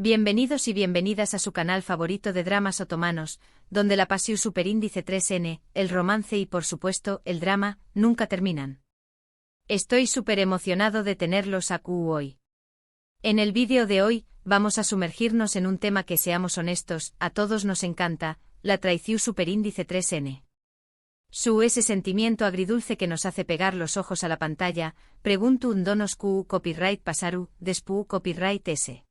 Bienvenidos y bienvenidas a su canal favorito de dramas otomanos, donde la pasión superíndice 3N, el romance y por supuesto, el drama, nunca terminan. Estoy súper emocionado de tenerlos aquí hoy. En el vídeo de hoy, vamos a sumergirnos en un tema que, seamos honestos, a todos nos encanta, la traición superíndice 3N. Ese sentimiento agridulce que nos hace pegar los ojos a la pantalla, pregunto un donos copyright pasaru, despu copyright s.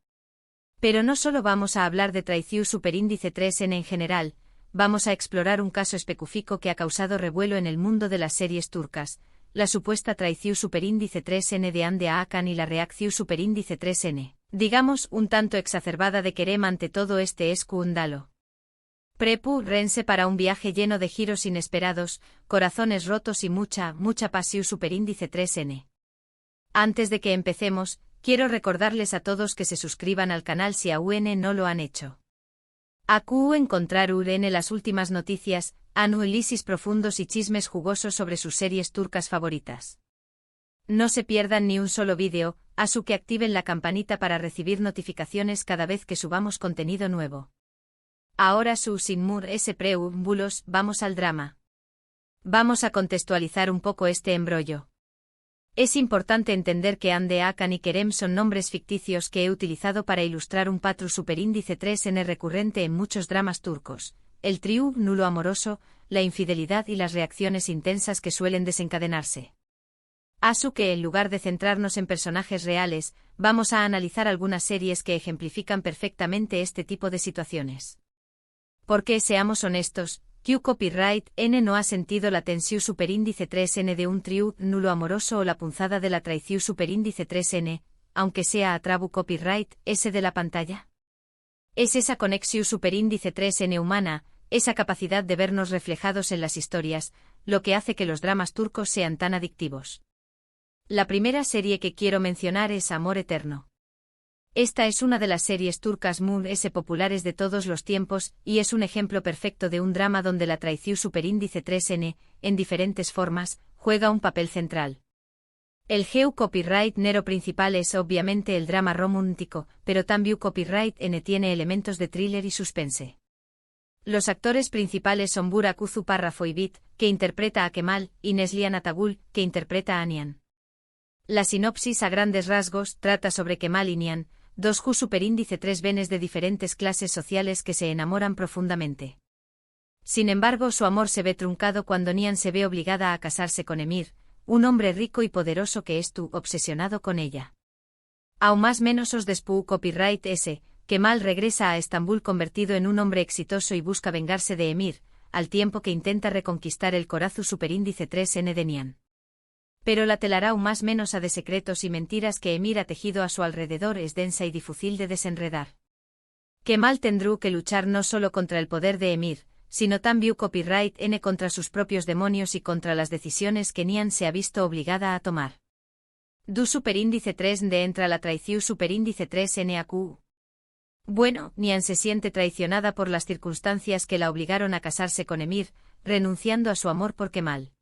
Pero no solo vamos a hablar de traición superíndice 3N en general, vamos a explorar un caso específico que ha causado revuelo en el mundo de las series turcas, la supuesta traición superíndice 3N de Hande Hakan y la reacción superíndice 3N, digamos un tanto exacerbada de Kerem ante todo este escándalo. Prepárense para un viaje lleno de giros inesperados, corazones rotos y mucha pasión superíndice 3N. Antes de que empecemos, quiero recordarles a todos que se suscriban al canal si aún no lo han hecho. Aquí encontrarán las últimas noticias, análisis profundos y chismes jugosos sobre sus series turcas favoritas. No se pierdan ni un solo vídeo, así que activen la campanita para recibir notificaciones cada vez que subamos contenido nuevo. Ahora sin más preámbulos, vamos al drama. Vamos a contextualizar un poco este embrollo. Es importante entender que Hande Hakan y Kerem son nombres ficticios que he utilizado para ilustrar un patrón superíndice 3N recurrente en muchos dramas turcos, el triángulo amoroso, la infidelidad y las reacciones intensas que suelen desencadenarse. Así que en lugar de centrarnos en personajes reales, vamos a analizar algunas series que ejemplifican perfectamente este tipo de situaciones. Porque, seamos honestos, Copyright N no ha sentido la tensión superíndice 3N de un triángulo amoroso o la punzada de la traición superíndice 3N, aunque sea a trabu copyright S de la pantalla. Es esa conexión superíndice 3N humana, esa capacidad de vernos reflejados en las historias, lo que hace que los dramas turcos sean tan adictivos. La primera serie que quiero mencionar es Amor Eterno. Esta es una de las series turcas más populares de todos los tiempos y es un ejemplo perfecto de un drama donde la traición superíndice 3N, en diferentes formas, juega un papel central. El copyright nero principal es obviamente el drama romántico, pero también copyright N tiene elementos de thriller y suspense. Los actores principales son Burak Parrafoybit, que interpreta a Kemal, y Neslihan Atagul, que interpreta a Nihan. La sinopsis a grandes rasgos trata sobre Kemal y Nihan, dos superíndice 3 venes de diferentes clases sociales que se enamoran profundamente. Sin embargo, su amor se ve truncado cuando Nihan se ve obligada a casarse con Emir, un hombre rico y poderoso que es obsesionado con ella. Aún más menos despu copyright S, Kemal regresa a Estambul convertido en un hombre exitoso y busca vengarse de Emir, al tiempo que intenta reconquistar el corazón superíndice 3N de Nihan. Pero la telaraña más menos de secretos y mentiras que Emir ha tejido a su alrededor es densa y difícil de desenredar. Kemal tendrá que luchar no solo contra el poder de Emir, sino también copyright N contra sus propios demonios y contra las decisiones que Nihan se ha visto obligada a tomar. Du superíndice 3 de entra la traición superíndice 3N AQ. Bueno, Nihan se siente traicionada por las circunstancias que la obligaron a casarse con Emir, renunciando a su amor por Kemal.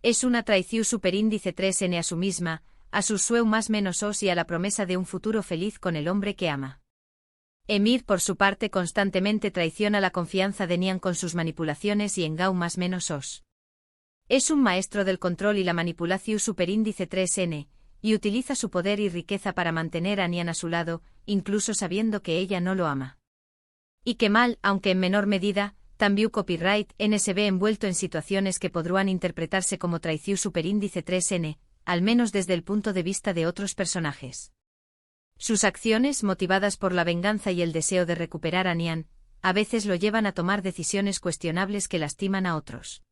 Es una traición superíndice 3N a su misma, a sus sueños más menos os y a la promesa de un futuro feliz con el hombre que ama. Emir por su parte constantemente traiciona la confianza de Nihan con sus manipulaciones y engau más menos os. Es un maestro del control y la manipulación superíndice 3N, y utiliza su poder y riqueza para mantener a Nihan a su lado, incluso sabiendo que ella no lo ama. Y Kemal, aunque en menor medida, también copyright N se ve envuelto en situaciones que podrán interpretarse como traición superíndice 3N, al menos desde el punto de vista de otros personajes. Sus acciones, motivadas por la venganza y el deseo de recuperar a Nihan, a veces lo llevan a tomar decisiones cuestionables que lastiman a otros.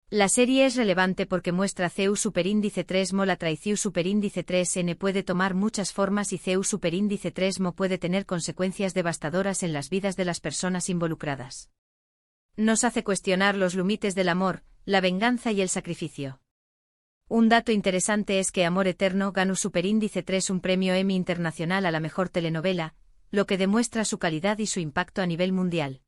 La serie es relevante porque muestra CEU superíndice 3mo. La traición superíndice 3N puede tomar muchas formas y CEU superíndice 3mo puede tener consecuencias devastadoras en las vidas de las personas involucradas. Nos hace cuestionar los límites del amor, la venganza y el sacrificio. Un dato interesante es que Amor Eterno ganó superíndice 3 un premio Emmy internacional a la mejor telenovela, lo que demuestra su calidad y su impacto a nivel mundial.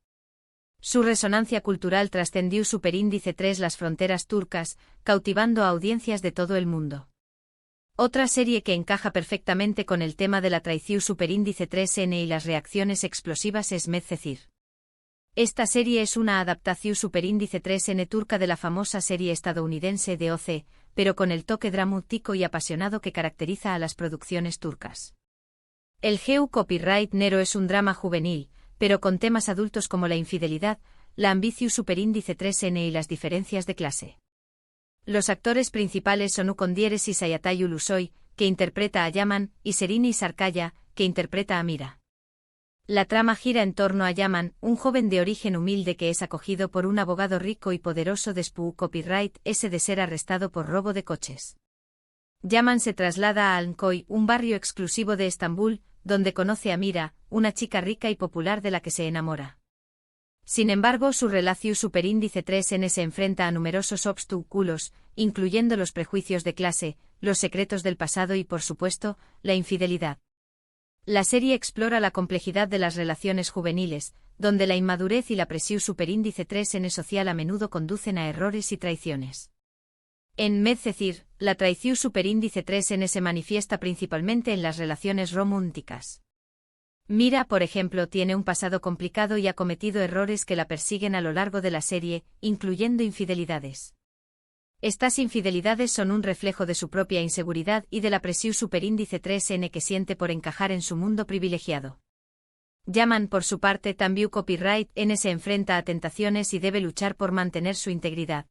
Su resonancia cultural trascendió superíndice 3 las fronteras turcas, cautivando a audiencias de todo el mundo. Otra serie que encaja perfectamente con el tema de la traición superíndice 3N y las reacciones explosivas es Medcezir. Esta serie es una adaptación superíndice 3N turca de la famosa serie estadounidense de OC, pero con el toque dramático y apasionado que caracteriza a las producciones turcas. El GEU Copyright Nero es un drama juvenil, pero con temas adultos como la infidelidad, la ambición superíndice 3N y las diferencias de clase. Los actores principales son Ukondieres y Sayatay Ulusoy, que interpreta a Yaman, y Serini Sarkaya, que interpreta a Mira. La trama gira en torno a Yaman, un joven de origen humilde que es acogido por un abogado rico y poderoso de SPU Copyright S de ser arrestado por robo de coches. Yaman se traslada a Alnkoy, un barrio exclusivo de Estambul, donde conoce a Mira, una chica rica y popular de la que se enamora. Sin embargo, su relación superíndice 3N se enfrenta a numerosos obstáculos, incluyendo los prejuicios de clase, los secretos del pasado y, por supuesto, la infidelidad. La serie explora la complejidad de las relaciones juveniles, donde la inmadurez y la presión superíndice 3N social a menudo conducen a errores y traiciones. En Medcezir, la traición superíndice 3N se manifiesta principalmente en las relaciones románticas. Mira, por ejemplo, tiene un pasado complicado y ha cometido errores que la persiguen a lo largo de la serie, incluyendo infidelidades. Estas infidelidades son un reflejo de su propia inseguridad y de la presión superíndice 3N que siente por encajar en su mundo privilegiado. Yaman, por su parte, también Copyright N se enfrenta a tentaciones y debe luchar por mantener su integridad.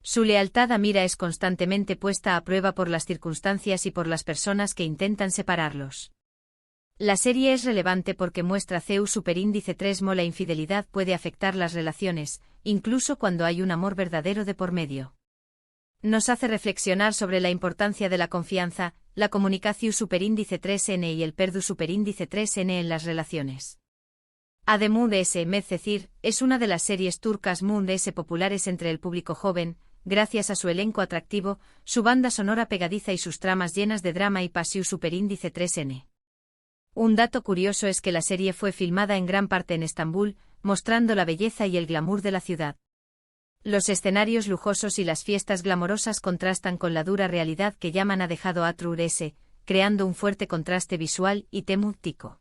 Su lealtad a Mira es constantemente puesta a prueba por las circunstancias y por las personas que intentan separarlos. La serie es relevante porque muestra CEU superíndice 3 la infidelidad puede afectar las relaciones, incluso cuando hay un amor verdadero de por medio. Nos hace reflexionar sobre la importancia de la confianza, la comunicación superíndice 3N y el perdu superíndice 3N en las relaciones. Además de ese, Medcezir es una de las series turcas mundes populares entre el público joven, gracias a su elenco atractivo, su banda sonora pegadiza y sus tramas llenas de drama y pasión superíndice 3N. Un dato curioso es que la serie fue filmada en gran parte en Estambul, mostrando la belleza y el glamour de la ciudad. Los escenarios lujosos y las fiestas glamorosas contrastan con la dura realidad que Yaman ha dejado a S, creando un fuerte contraste visual y temático.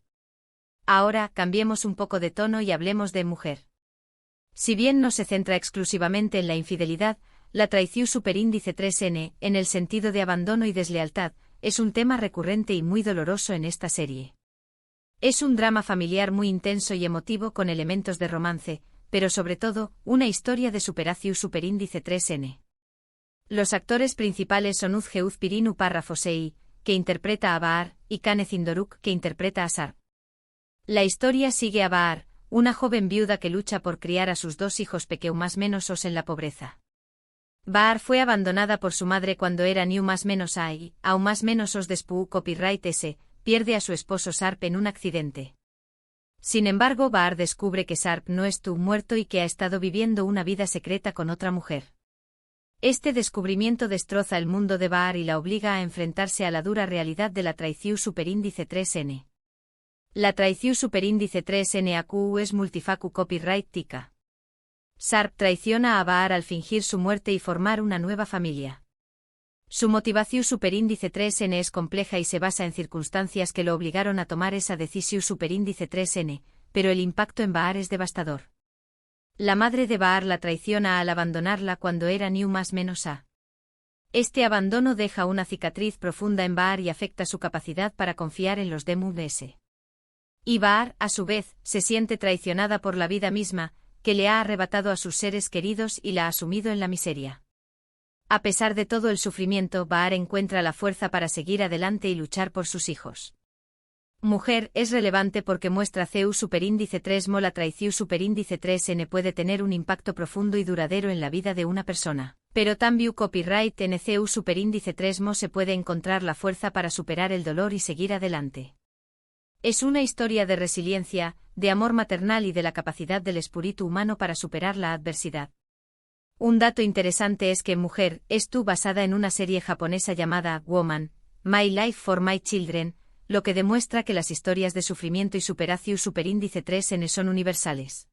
Ahora, cambiemos un poco de tono y hablemos de mujer. Si bien no se centra exclusivamente en la infidelidad, la traición superíndice 3N, en el sentido de abandono y deslealtad, es un tema recurrente y muy doloroso en esta serie. Es un drama familiar muy intenso y emotivo con elementos de romance, pero sobre todo, una historia de superación superíndice 3N. Los actores principales son Uzgeuz Pirinu Parrafosei, que interpreta a Bahar, y Kane Zindoruk, que interpreta a Sarp. La historia sigue a Bahar, una joven viuda que lucha por criar a sus dos hijos más menos en la pobreza. Bahar fue abandonada por su madre cuando era ni más menos y, aún más menos os de SPU Copyright S, pierde a su esposo Sarp en un accidente. Sin embargo, Bahar descubre que Sarp no estuvo muerto y que ha estado viviendo una vida secreta con otra mujer. Este descubrimiento destroza el mundo de Bahar y la obliga a enfrentarse a la dura realidad de la traición superíndice 3N. La traición superíndice 3N AQ es multifacu copyright tica. Sarp traiciona a Bahar al fingir su muerte y formar una nueva familia. Su motivación superíndice 3N es compleja y se basa en circunstancias que lo obligaron a tomar esa decisión superíndice 3N, pero el impacto en Bahar es devastador. La madre de Bahar la traiciona al abandonarla cuando era ni más menos a. Este abandono deja una cicatriz profunda en Bahar y afecta su capacidad para confiar en los demons. Y Bahar, a su vez, se siente traicionada por la vida misma, que le ha arrebatado a sus seres queridos y la ha sumido en la miseria. A pesar de todo el sufrimiento, Bahar encuentra la fuerza para seguir adelante y luchar por sus hijos. Mujer es relevante porque muestra CEU superíndice 3 la traición superíndice 3N puede tener un impacto profundo y duradero en la vida de una persona, pero también copyright en CEU superíndice 3 se puede encontrar la fuerza para superar el dolor y seguir adelante. Es una historia de resiliencia, de amor maternal y de la capacidad del espíritu humano para superar la adversidad. Un dato interesante es que Mujer es basada en una serie japonesa llamada Woman, My Life for My Children, lo que demuestra que las historias de sufrimiento y superación superíndice 3N son universales.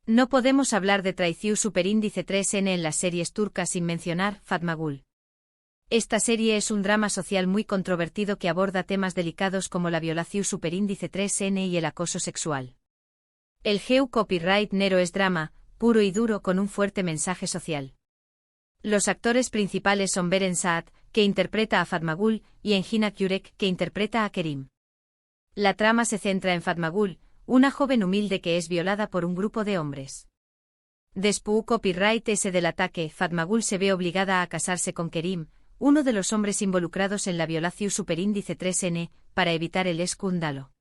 No podemos hablar de traición superíndice 3N en las series turcas sin mencionar Fatma Gul. Esta serie es un drama social muy controvertido que aborda temas delicados como la violación superíndice 3N y el acoso sexual. El GEU Copyright Nero es drama, puro y duro con un fuerte mensaje social. Los actores principales son Beren Saat, que interpreta a Fatmagul, y Engin Akyurek, que interpreta a Kerim. La trama se centra en Fatmagul, una joven humilde que es violada por un grupo de hombres. Después copyright ese del ataque, Fatmagul se ve obligada a casarse con Kerim, uno de los hombres involucrados en la violación superíndice 3N, para evitar el escándalo.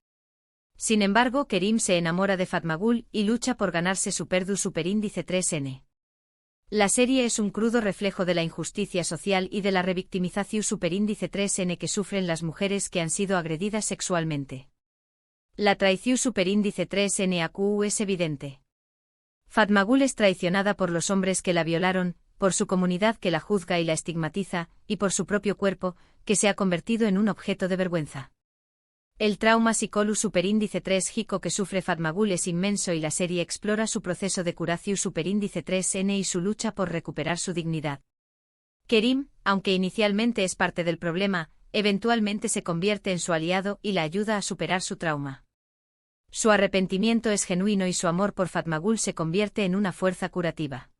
Sin embargo, Kerim se enamora de Fatmagul y lucha por ganarse su perdu superíndice 3N. La serie es un crudo reflejo de la injusticia social y de la revictimización superíndice 3N que sufren las mujeres que han sido agredidas sexualmente. La traición superíndice 3N es evidente. Fatmagul es traicionada por los hombres que la violaron, por su comunidad que la juzga y la estigmatiza, y por su propio cuerpo, que se ha convertido en un objeto de vergüenza. El trauma psicolu superíndice 3 Hico que sufre Fatmagul es inmenso y la serie explora su proceso de curación superíndice 3N y su lucha por recuperar su dignidad. Kerim, aunque inicialmente es parte del problema, eventualmente se convierte en su aliado y la ayuda a superar su trauma. Su arrepentimiento es genuino y su amor por Fatmagul se convierte en una fuerza curativa.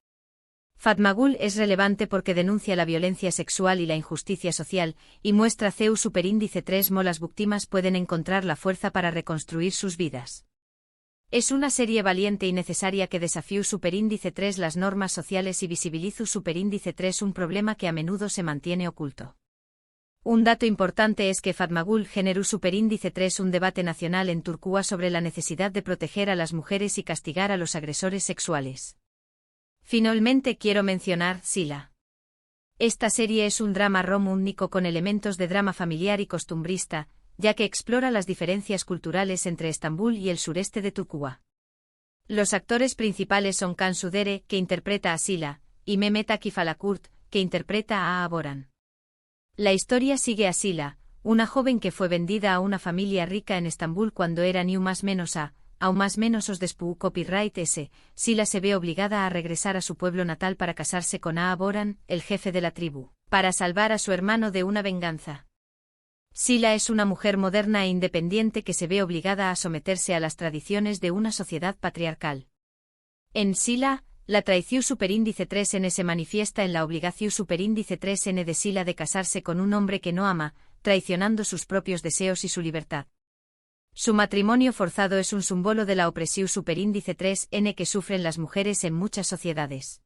Fatmagul es relevante porque denuncia la violencia sexual y la injusticia social, y muestra CEU superíndice 3 las víctimas pueden encontrar la fuerza para reconstruir sus vidas. Es una serie valiente y necesaria que desafía superíndice 3 las normas sociales y visibiliza superíndice 3 un problema que a menudo se mantiene oculto. Un dato importante es que Fatmagul generó superíndice 3 un debate nacional en Turquía sobre la necesidad de proteger a las mujeres y castigar a los agresores sexuales. Finalmente quiero mencionar Sila. Esta serie es un drama único con elementos de drama familiar y costumbrista, ya que explora las diferencias culturales entre Estambul y el sureste de Turquía. Los actores principales son Kan Sudere, que interpreta a Sila, y Mehmet Akif Alakurt, que interpreta a Aboran. La historia sigue a Sila, una joven que fue vendida a una familia rica en Estambul cuando era ni más menos aún más menos os despu copyright ese, Sila se ve obligada a regresar a su pueblo natal para casarse con Aboran, el jefe de la tribu, para salvar a su hermano de una venganza. Sila es una mujer moderna e independiente que se ve obligada a someterse a las tradiciones de una sociedad patriarcal. En Sila, la traición superíndice 3N se manifiesta en la obligación superíndice 3N de Sila de casarse con un hombre que no ama, traicionando sus propios deseos y su libertad. Su matrimonio forzado es un símbolo de la opresión superíndice 3N que sufren las mujeres en muchas sociedades.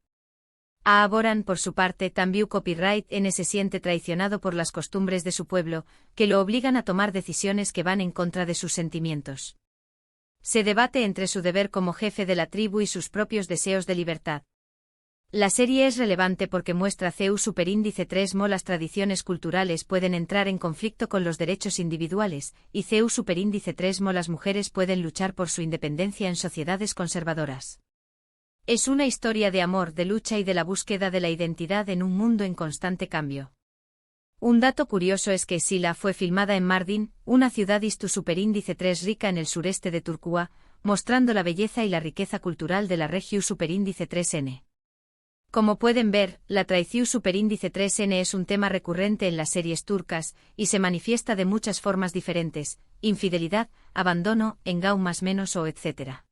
Aboran, por su parte, también copyright N se siente traicionado por las costumbres de su pueblo, que lo obligan a tomar decisiones que van en contra de sus sentimientos. Se debate entre su deber como jefe de la tribu y sus propios deseos de libertad. La serie es relevante porque muestra CEU superíndice 3 las tradiciones culturales pueden entrar en conflicto con los derechos individuales, y CEU superíndice 3 las mujeres pueden luchar por su independencia en sociedades conservadoras. Es una historia de amor, de lucha y de la búsqueda de la identidad en un mundo en constante cambio. Un dato curioso es que Sila fue filmada en Mardin, una ciudad istu superíndice 3 rica en el sureste de Turquía, mostrando la belleza y la riqueza cultural de la región superíndice 3N. Como pueden ver, la traición superíndice 3N es un tema recurrente en las series turcas, y se manifiesta de muchas formas diferentes: infidelidad, abandono, engau más menos o etc.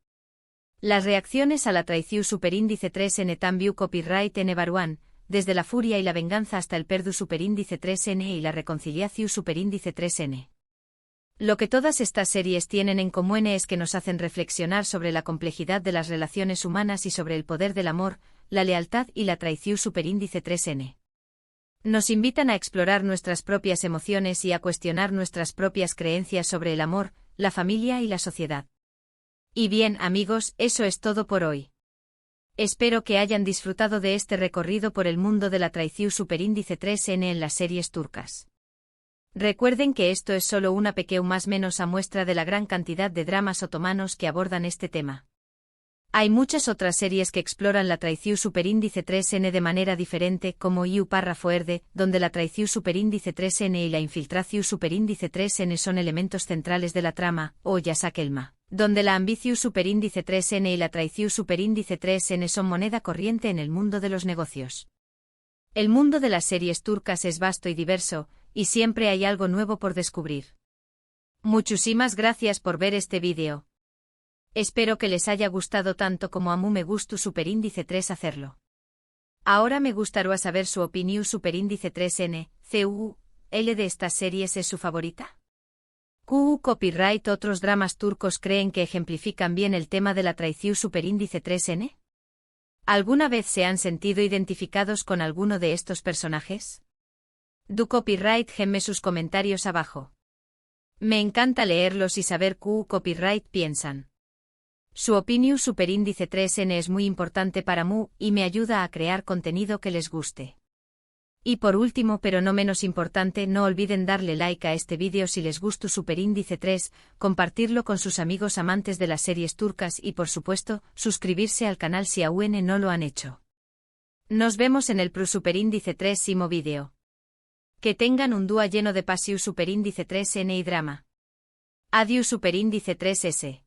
Las reacciones a la traición superíndice 3N también copyright N varuan, desde la furia y la venganza hasta el perdu superíndice 3N y la reconciliación superíndice 3N. Lo que todas estas series tienen en común es que nos hacen reflexionar sobre la complejidad de las relaciones humanas y sobre el poder del amor, la lealtad y la traición superíndice 3N. Nos invitan a explorar nuestras propias emociones y a cuestionar nuestras propias creencias sobre el amor, la familia y la sociedad. Y bien, amigos, eso es todo por hoy. Espero que hayan disfrutado de este recorrido por el mundo de la traición superíndice 3N en las series turcas. Recuerden que esto es solo una pequeña más menos a muestra de la gran cantidad de dramas otomanos que abordan este tema. Hay muchas otras series que exploran la traición superíndice 3N de manera diferente, como Iu párrafo Erde, donde la traición superíndice 3N y la infiltración superíndice 3N son elementos centrales de la trama, o Yasak Elma, donde la ambición superíndice 3N y la traición superíndice 3N son moneda corriente en el mundo de los negocios. El mundo de las series turcas es vasto y diverso, y siempre hay algo nuevo por descubrir. Muchísimas gracias por ver este vídeo. Espero que les haya gustado tanto como a mí me gustó Superíndice 3 hacerlo. Ahora me gustaría saber su opinión. Superíndice 3N, ¿L de estas series es su favorita? Copyright. Otros dramas turcos creen que ejemplifican bien el tema de la traición. Superíndice 3N. ¿Alguna vez se han sentido identificados con alguno de estos personajes? Du copyright. Déjenme sus comentarios abajo. Me encanta leerlos y saber qué copyright piensan. Su opinión. Superíndice 3N es muy importante para mí y me ayuda a crear contenido que les guste. Y por último, pero no menos importante, no olviden darle like a este vídeo si les gustó Superíndice 3, compartirlo con sus amigos amantes de las series turcas y por supuesto, suscribirse al canal si aún no lo han hecho. Nos vemos en el Superíndice 3 vídeo. Que tengan un día lleno de pasión. Superíndice 3N y drama. Adiós. Superíndice 3S.